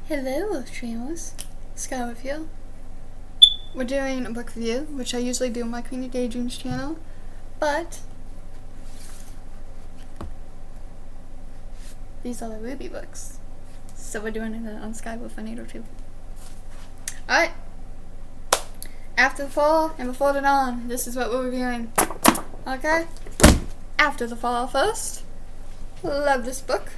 Hello, streamers. Sky with you. We're doing a book review, which I usually do on my Queenie Daydreams channel, but these are the RWBY books, so we're doing it on Sky with an 802. Alright, after the fall and before the dawn, this is what we're reviewing. Okay? After the fall first. Love this book.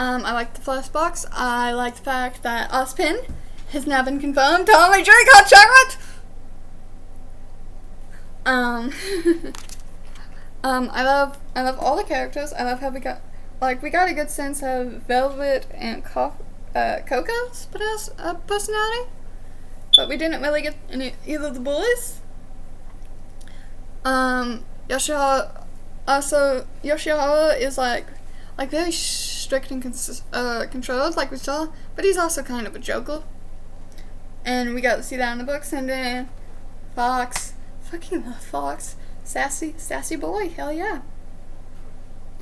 I like the first box. I like the fact that Ozpin has now been confirmed to only drink hot chocolate. I love all the characters. I love how we got a good sense of Velvet and Coco's personality, but we didn't really get either of the boys. Yoshihara is like very strict and controlled, like we saw, but he's also kind of a joker, and we got to see that in the books. And then Fox, fucking love Fox, sassy boy, hell yeah,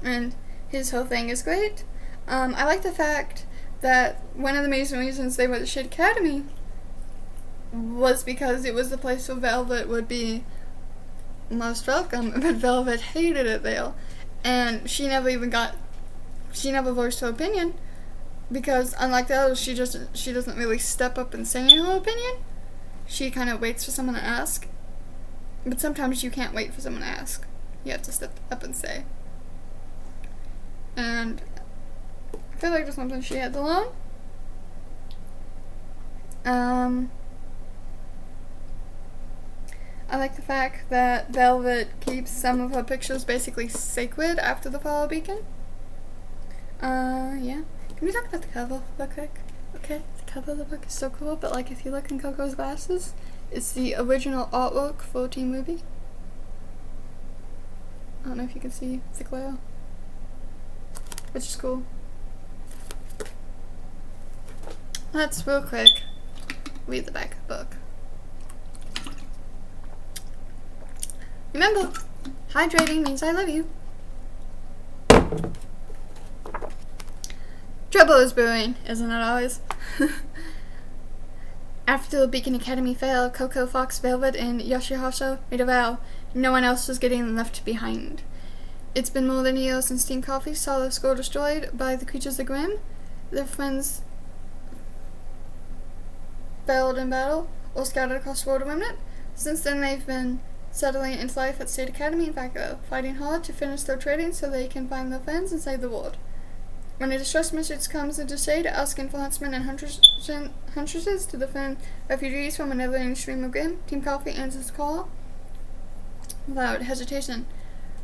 and his whole thing is great. I like the fact that one of the main reasons they were the Shade Academy was because it was the place where Velvet would be most welcome, but Velvet hated it there, and she never voiced her opinion, because unlike the others, she doesn't really step up and say her opinion. She kind of waits for someone to ask, but sometimes you can't wait for someone to ask. You have to step up and say. And I feel like there's something she had to learn. I like the fact that Velvet keeps some of her pictures basically sacred after the Fall Beacon. Yeah. Can we talk about the cover real quick? Okay, the cover of the book is so cool, but like if you look in Coco's glasses, it's the original artwork for Team RWBY. I don't know if you can see the glare, which is cool. Let's real quick read the back of the book. Remember, hydrating means I love you. Trouble is brewing, isn't it always? After the Beacon Academy failed, Coco, Fox, Velvet, and Yoshihara made a vow. No one else was getting left behind. It's been more than a year since Team Coffee saw their school destroyed by the creatures of Grimm. Their friends failed in battle or scattered across the world of remnant. Since then, they've been settling into life at State Academy in Vaco, fighting hard to finish their training so they can find their friends and save the world. When a distress message comes into Shade asking for huntsmen and huntresses to defend refugees from another extreme of Grimm, Team Coffee answers the call without hesitation.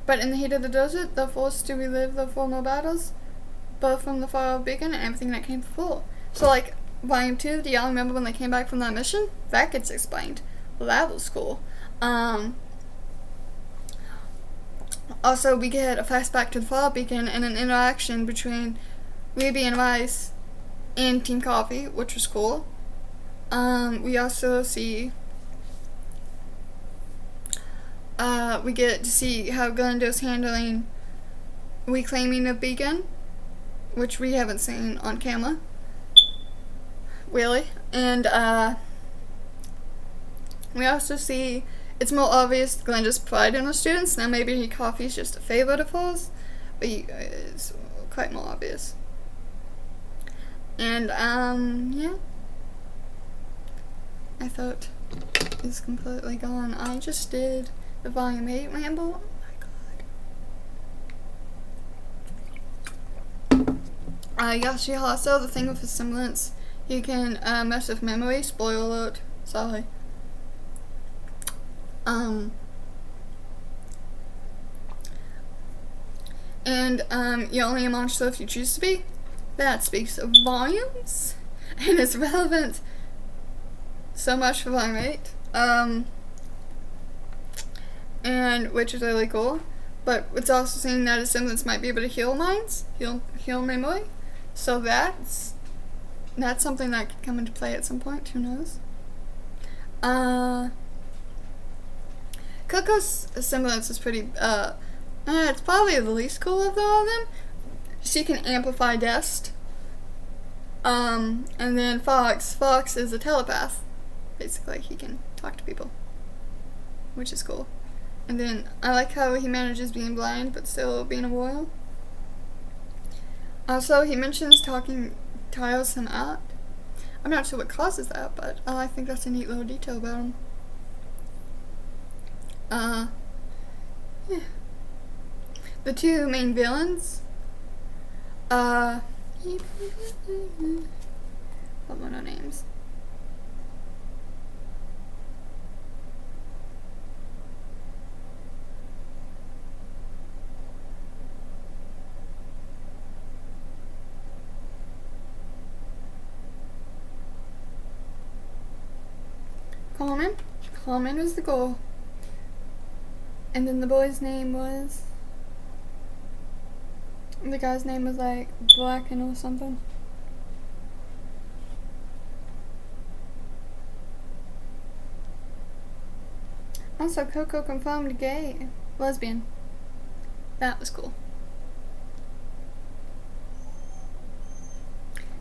But in the heat of the desert, they're forced to relive their former battles, both from the Fall Beacon and everything that came before. So, like, Volume 2, do y'all remember when they came back from that mission? That gets explained. Well, that was cool. Also, we get a flashback to the Fall Beacon and an interaction between RWBY and Rice and Team Coffee, which was cool. We also see, we get to see how Glinda's handling reclaiming the beacon, which we haven't seen on camera, really. And, we also see it's more obvious Glinda's pride in her students. Now maybe Coffee's just a favorite of hers, but it's quite more obvious. And, yeah. I thought it's completely gone. I just did the Volume 8 ramble. Oh my god. Yoshihara, so the thing with his semblance, he can mess with memory. Spoiler alert. Sorry. You're only a monster if you choose to be. That speaks of volumes, and it's relevant so much for Volume 8, and which is really cool, but it's also saying that a semblance might be able to heal minds, heal memory, so that's something that could come into play at some point, who knows. Coco's semblance is pretty, it's probably the least cool of all of them. She can amplify dust, And then Fox. Fox is a telepath. Basically, he can talk to people, which is cool. And then I like how he manages being blind but still being a royal. Also, he mentions talking tires him out. I'm not sure what causes that, but I think that's a neat little detail about him. Yeah. The two main villains. What were their names? Coleman was the goal. And then the boy's name was... The guy's name was like Blacken or something. Also, Coco confirmed gay. Lesbian. That was cool.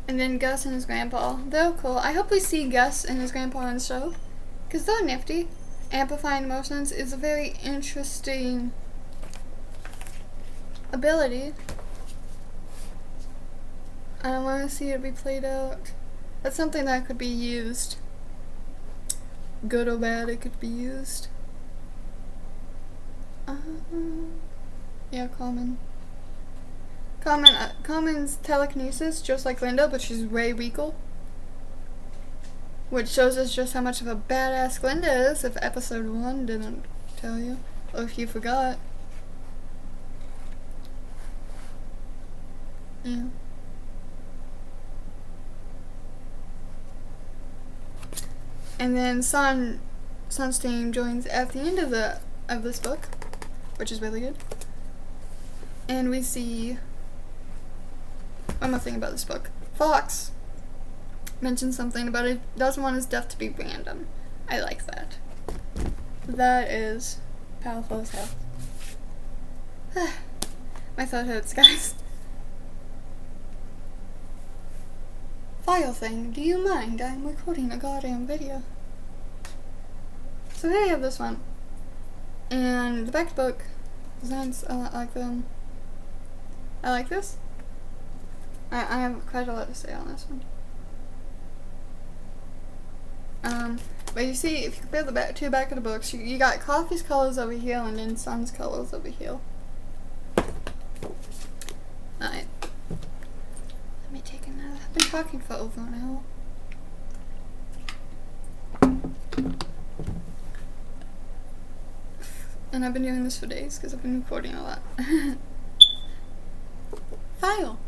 And then Gus and his grandpa. They're cool. I hope we see Gus and his grandpa on the show, because they're nifty. Amplifying emotions is a very interesting ability. I want to see it be played out. That's something that could be used. Good or bad, it could be used. Yeah, Common's telekinesis, just like Linda, but she's way weaker. Which shows us just how much of a badass Glinda is, if episode 1 didn't tell you. Or if you forgot. Yeah. And then Sun's team joins at the end of this book, which is really good. And we see one more thing about this book. Fox mentioned something about it doesn't want his death to be random. I like that. That is powerful as hell. My throat hurts, guys. File thing, do you mind? I'm recording a goddamn video. So here you have this one. And the back of the book designs a lot like them. I like this. I have quite a lot to say on this one. But you see, if you compare the two back of the books, you got Coffee's colors over here and then Sun's colors over here. Alright. Let me take another. I've been talking for over an hour. And I've been doing this for days because I've been recording a lot. File.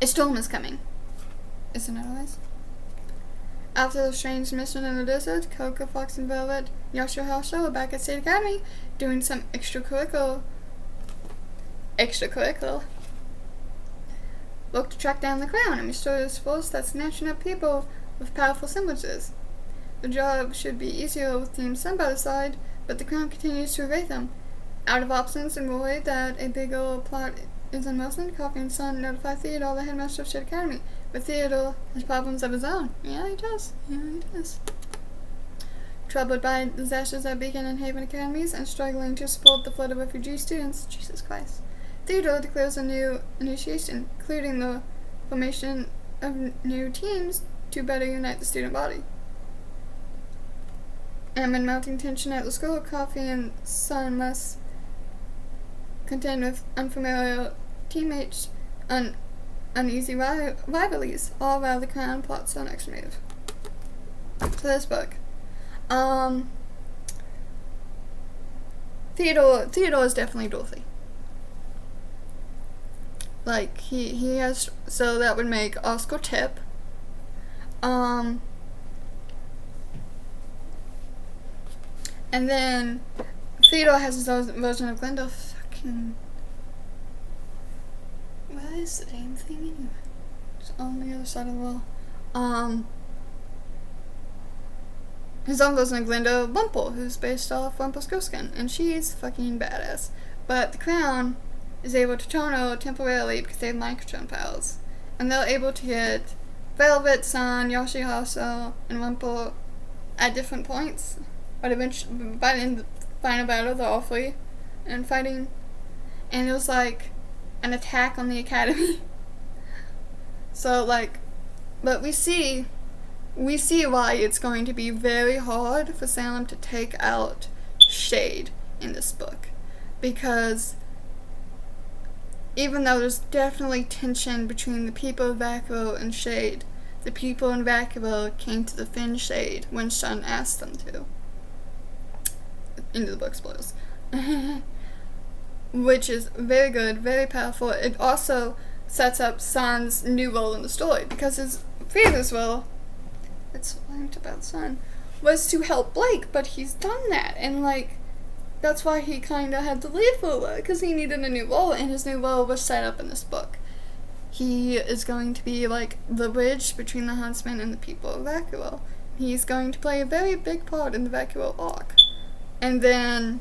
A storm is coming. Isn't it always? After the strange mission in the desert, Coco, Fox, and Velvet, Yasha are back at State Academy doing some extracurricular work to track down the Crown and restore this force that's snatching up people with powerful semblances. The job should be easier with Team Sun by the side, but the Crown continues to evade them. Out of options and worried that a bigger plot is in motion, Coffee and Sun notify Theodore, the headmaster of State Academy. But Theodore has problems of his own. Yeah, he does. Troubled by disasters at Beacon and Haven Academies and struggling to support the flood of refugee students, Jesus Christ, Theodore declares a new initiation, including the formation of new teams to better unite the student body. Amid mounting tension at the school, Coffee and Sun must contend with unfamiliar teammates and uneasy rivalries, all while the Crown plots their next move. So this book. Theodore is definitely Dorothy. Like, he has, so that would make Oscar Tip. And then Theodore has his own version of Glinda. Fucking, where is the damn thing anyway? It's on the other side of the wall. His own version of Glinda, Wumple, who's based off Rumpelstiltskin, and she's fucking badass. But the Crown is able to tone her temporarily because they have microtone powers. and they're able to get Velvet, Sun, Yoshihaso, and Wimple at different points, but eventually, by the end of the final battle, they're all free and fighting, and it was like an attack on the academy. So like, but we see why it's going to be very hard for Salem to take out Shade in this book, because even though there's definitely tension between the people of Vacuo and Shade, the people in Vacuo came to defend Shade when Shun asked them to. Into the book spoils. Which is very good, very powerful. It also sets up Sun's new role in the story, because his previous role, it's linked about Sun, was to help Blake, but he's done that, and like, that's why he kind of had to leave for a while, because he needed a new role, and his new role was set up in this book. He is going to be like the bridge between the Huntsman and the people of Vacuo. He's going to play a very big part in the Vacuo arc. And then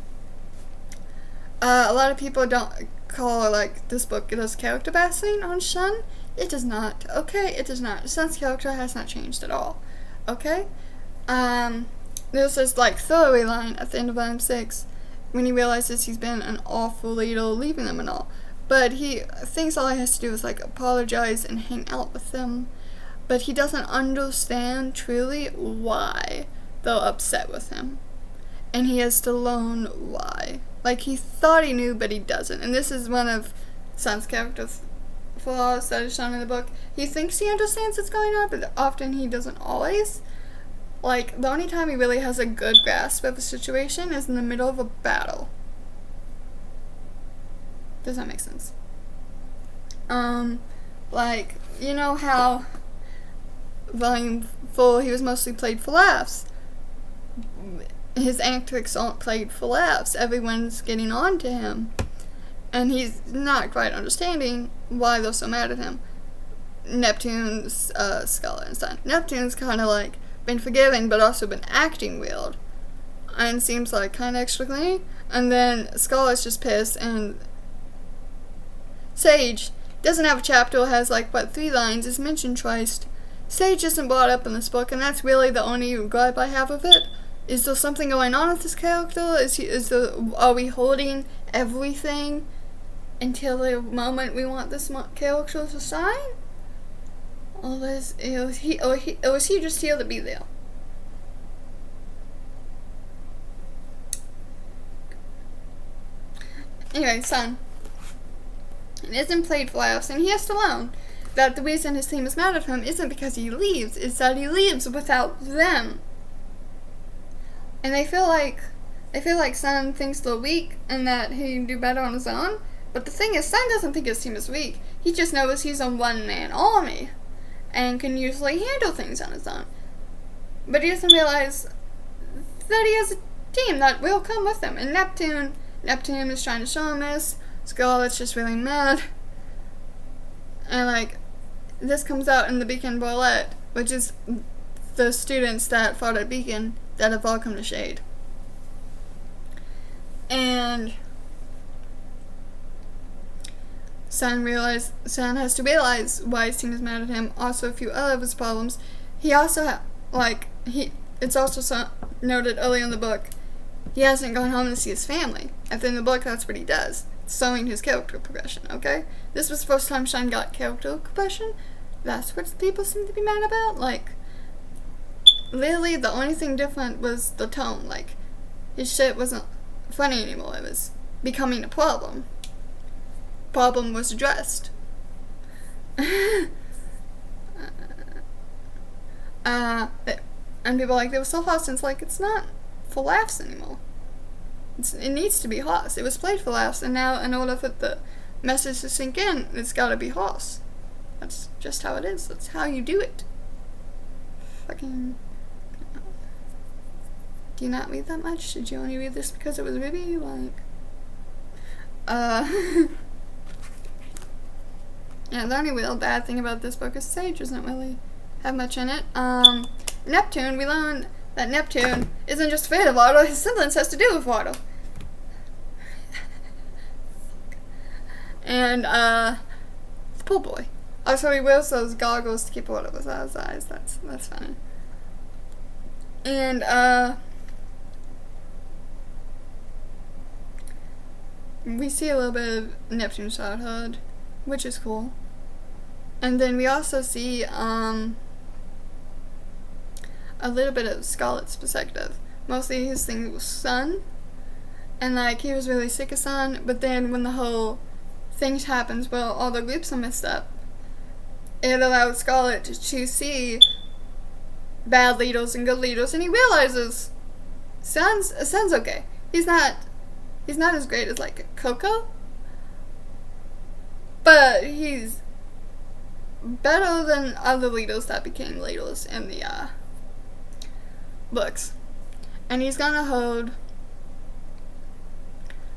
a lot of people don't call like this book does character bashing on Shun. It does not. Okay, it does not. Shun's character has not changed at all. Okay? There's this like throwaway line at the end of volume 6 when he realizes he's been an awful leader, leaving them and all. But he thinks all he has to do is like apologize and hang out with them. But he doesn't understand truly why they're upset with him. And he has to learn why. Like, he thought he knew, but he doesn't. And this is one of Sun's character flaws that is shown in the book. He thinks he understands what's going on, but often he doesn't always. Like, the only time he really has a good grasp of a situation is in the middle of a battle. Does that make sense? Like, you know how Volume 4, he was mostly played for laughs. His antics aren't played for laughs. Everyone's getting on to him. And he's not quite understanding why they're so mad at him. Neptune's Scholar and Sun. Neptune's kind of like been forgiving, but also been acting weird. And seems like kind of extra clingy. And then Scholar's just pissed, and Sage doesn't have a chapter, has like, what, 3 lines, is mentioned twice. Sage isn't brought up in this book, and that's really the only gripe I have of it. Is there something going on with this character? Are we holding everything until the moment we want this character to shine? Or is he just here to be there? Anyway, Sun. It isn't played for laughs, and he has to learn that the reason his team is mad at him isn't because he leaves, it's that he leaves without them. And they feel like Sun thinks they're weak and that he can do better on his own. But the thing is, Sun doesn't think his team is weak. He just knows he's a one-man army and can usually handle things on his own. But he doesn't realize that he has a team that will come with him. And Neptune is trying to show him this. Scarlet's just really mad. And like, this comes out in the Beacon Boilet, which is the students that fought at Beacon that have all come to Shade. And Sun has to realize why his team is mad at him. Also, a few other of his problems. He also it's also noted early in the book, he hasn't gone home to see his family. At the end of the book, that's what he does. Showing his character progression, okay? This was the first time Shun got character progression. That's what people seem to be mad about. Like, literally, the only thing different was the tone. Like, his shit wasn't funny anymore. It was becoming a problem. Problem was addressed. And people are like, they were so hot, since like, it's not for laughs anymore. It needs to be hoss. It was played for laughs, and now in order for the message to sink in, it's gotta be hoss. That's just how it is. That's how you do it. Fucking. Do you not read that much? Did you only read this because it was RWBY? Like. Yeah, the only real bad thing about this book is Sage doesn't really have much in it. Neptune, we learned that Neptune isn't just afraid of water, his semblance has to do with water. And, the pool boy. Also, he wears those goggles to keep water with his eyes. That's funny. And, we see a little bit of Neptune's childhood, which is cool. And then we also see, a little bit of Scarlet's perspective. Mostly his thing was Sun. And, like, he was really sick of Sun, but then when the whole thing happens, well, all the groups are messed up, it allowed Scarlet to see bad leaders and good leaders, and he realizes Sun's okay. He's not as great as, like, Coco, but he's better than other leaders that became leaders in the, books. And he's gonna hold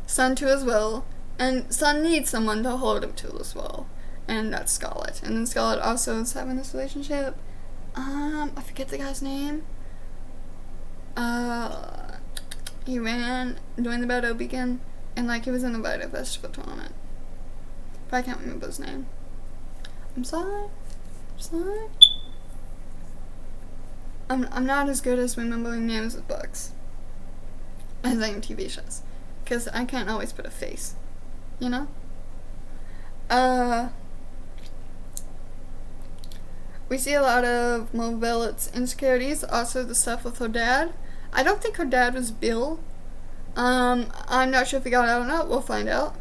Sun to his will, and Sun needs someone to hold him to his will, and that's Scarlet. And then Scarlet also is having this relationship. I forget the guy's name. He ran during the battle beacon, and like he was in the battle festival tournament. But I can't remember his name. I'm sorry. I'm not as good as remembering names of books as I am TV shows, because I can't always put a face, you know? We see a lot of Violet's insecurities, also the stuff with her dad. I don't think her dad was Bill. I'm not sure if he got out or not. We'll find out.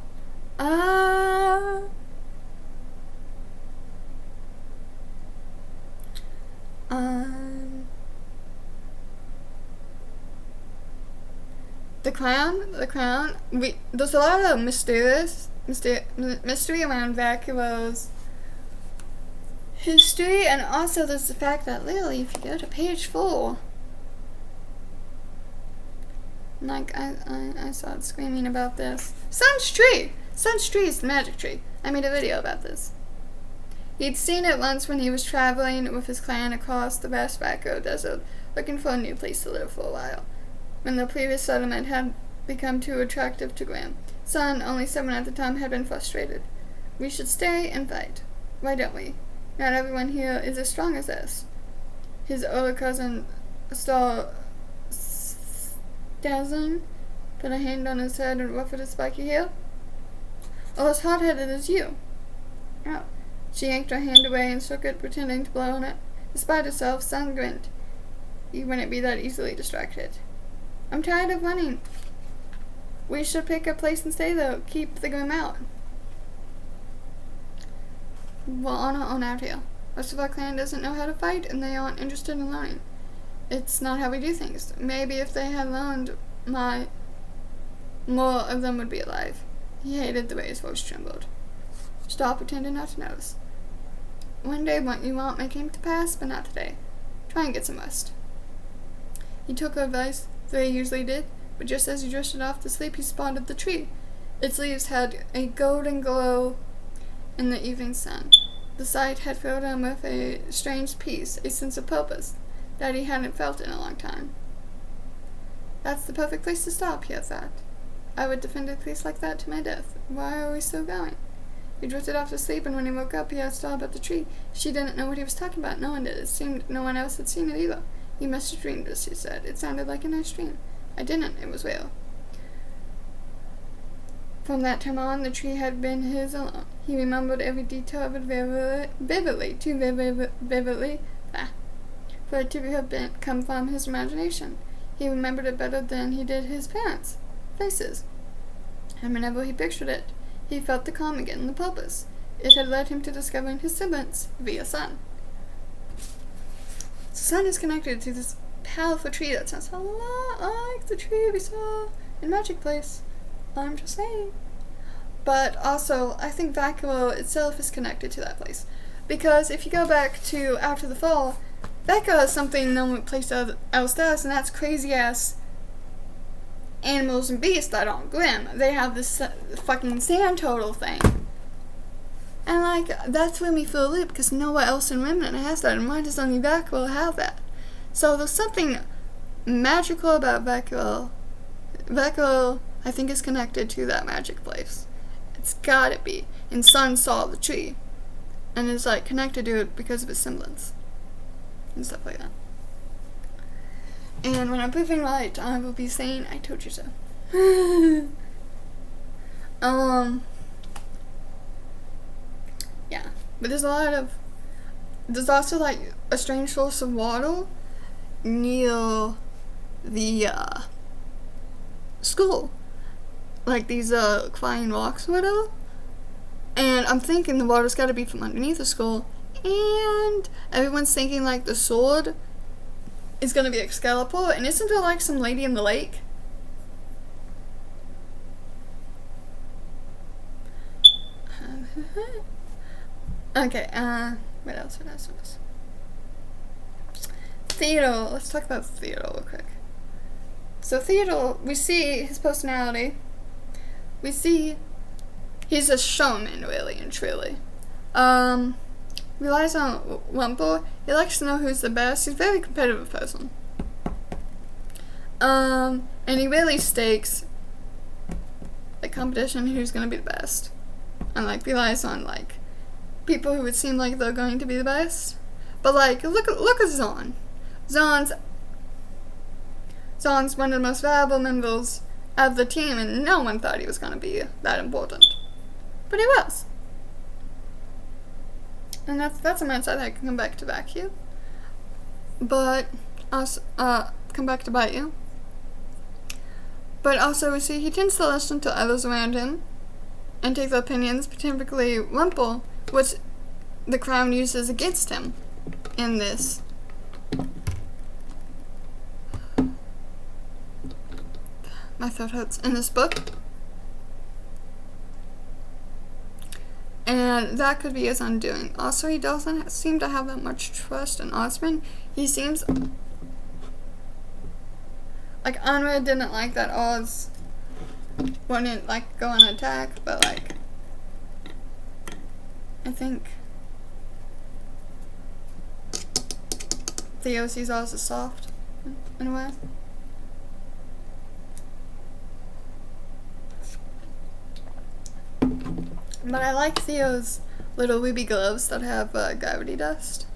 The crown. There's a lot of mystery around Vacuo's history, and also there's the fact that literally, if you go to page 4, like I saw it screaming about this. Sun's tree is the magic tree. I made a video about this. He'd seen it once when he was traveling with his clan across the vast Vacuo desert, looking for a new place to live for a while, when the previous settlement had become too attractive to Graham. Sun, only 7 at the time, had been frustrated. We should stay and fight. Why don't we? Not everyone here is as strong as us. His older cousin saw Dazzling, put a hand on his head and ruffled his spiky hair. Oh, as hot-headed as you. Oh. She yanked her hand away and shook it, pretending to blow on it. Despite herself, Sun grinned. He wouldn't be that easily distracted. I'm tired of running. We should pick a place and stay, though. Keep the Grim out. We're on our own out here. Most of our clan doesn't know how to fight, and they aren't interested in learning. It's not how we do things. Maybe if they had learned, more of them would be alive. He hated the way his voice trembled. Stop pretending not to notice. One day what you want may come to pass, but not today. Try and get some rest. He took her advice, the way he usually did, but just as he drifted off to sleep, he spotted the tree. Its leaves had a golden glow in the evening sun. The sight had filled him with a strange peace, a sense of purpose that he hadn't felt in a long time. That's the perfect place to stop, he thought. I would defend a place like that to my death. Why are we still going? He drifted off to sleep, and when he woke up, he asked all about the tree. She didn't know what he was talking about. No one did. It seemed no one else had seen it either. You must have dreamed this, she said. It sounded like a nice dream. I didn't. It was real. From that time on, the tree had been his alone. He remembered every detail of it vividly, too vividly, for it to have come from his imagination. He remembered it better than he did his parents' faces. And whenever he pictured it, he felt the calm again, the purpose. It had led him to discovering his siblings via Sun. Sun is connected to this powerful tree that sounds a lot like the tree we saw in Magic Place. I'm just saying. But also, I think Vacuo itself is connected to that place. Because if you go back to After the Fall, Vacuo has something no place else does, and that's crazy-ass animals and beasts that aren't Grimm. They have this fucking sand turtle thing. And, like, that threw me for a loop, because nowhere else in Remnant has that, and why does only Vacuo have that? So there's something magical about Vacuo. Vacuo, I think, is connected to that magic place. It's gotta be. And Sun saw the tree. and is like connected to it because of its semblance and stuff like that. And when I'm proving right, I will be saying, I told you so. Yeah. But there's also like a strange source of water near the school. Like these crying rocks or whatever. And I'm thinking the water's gotta be from underneath the school. And everyone's thinking like the sword is gonna be Excalibur, and isn't there like some lady in the lake? Okay, what else? Theodore, let's talk about Theodore real quick. So Theodore, we see his personality. We see he's a showman, really and truly. Relies on Wumple. He likes to know who's the best. He's a very competitive person. And he really stakes the competition, who's gonna be the best. And like relies on like people who would seem like they're going to be the best. But like look at Zahn. Zahn's one of the most valuable members of the team, and no one thought he was gonna be that important. But he was. And that's a mindset that can come back to back you. But also come back to bite you. But also we see he tends to listen to others around him and take their opinions, particularly Wumple, which the crown uses against him in this. My throat hurts. In this book. And that could be his undoing. Also, he doesn't seem to have that much trust in Osmond. He seems like Anra didn't like that Oz wouldn't like go on attack, but like I think Theo sees Oz as soft in a way. But I like Theo's little RWBY gloves that have gravity dust.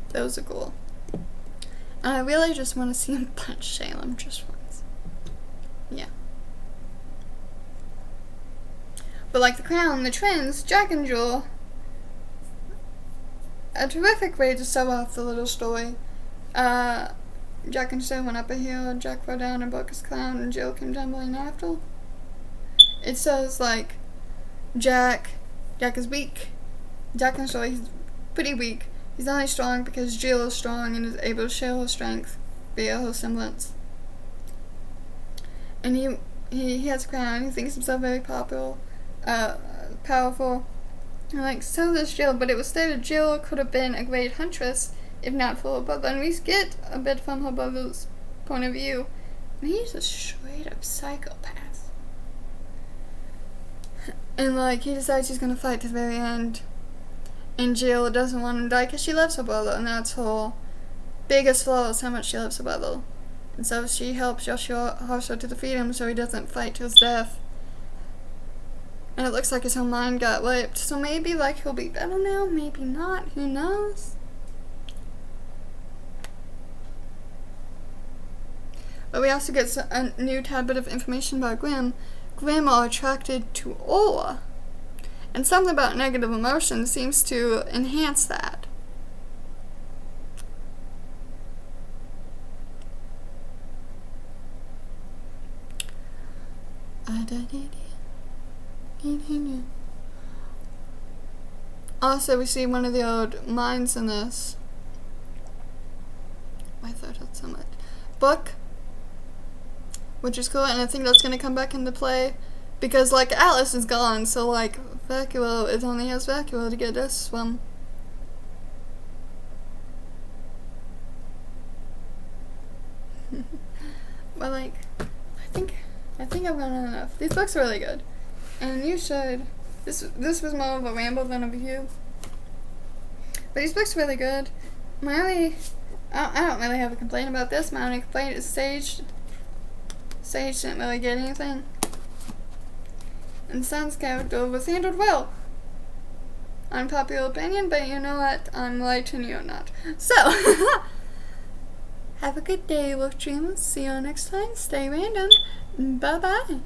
Those are cool. And I really just want to see him punch Salem just once. Yeah. But like the crown, the twins, Jack and Jewel, a terrific way to start off the little story. Jack and Jill went up a hill, Jack fell down and broke his crown, and Jill came tumbling after. It says like Jack is weak. Jack and Jill, he's pretty weak. He's only strong because Jill is strong and is able to share her strength via her semblance. And he has a crown. He thinks himself very powerful. And like, so does Jill, but it was stated Jill could have been a great huntress if not for her brother. And we get a bit from her brother's point of view. And he's a straight up psychopath. And like, he decides he's gonna fight to the very end. And Jill doesn't want him to die because she loves her brother, and that's her biggest flaw, is how much she loves her brother. And so she helps Joshua Harshaw to defeat him so he doesn't fight to his death. And it looks like his whole mind got wiped. So maybe like he'll be better now, maybe not, who knows? But we also get a new tad bit of information about Grimm. Grimm are attracted to aura. And something about negative emotion seems to enhance that. Also, we see one of the old mines in this. I thought it so much. Book. Which is cool, and I think that's going to come back into play. Because, like, Atlas is gone, so, like, Vacuo, it only has Vacuo to get this swim. But, like, I think I've gone on enough. These books are really good. And you should. This was more of a ramble than a review. But these books are really good. I don't really have a complaint about this. My only complaint is Sage. Sage didn't really get anything. And Sun's character was handled well. unpopular opinion, but you know what? I'm light and you're not. So, have a good day, Wolf Dreamers. See you next time. Stay random. Bye-bye.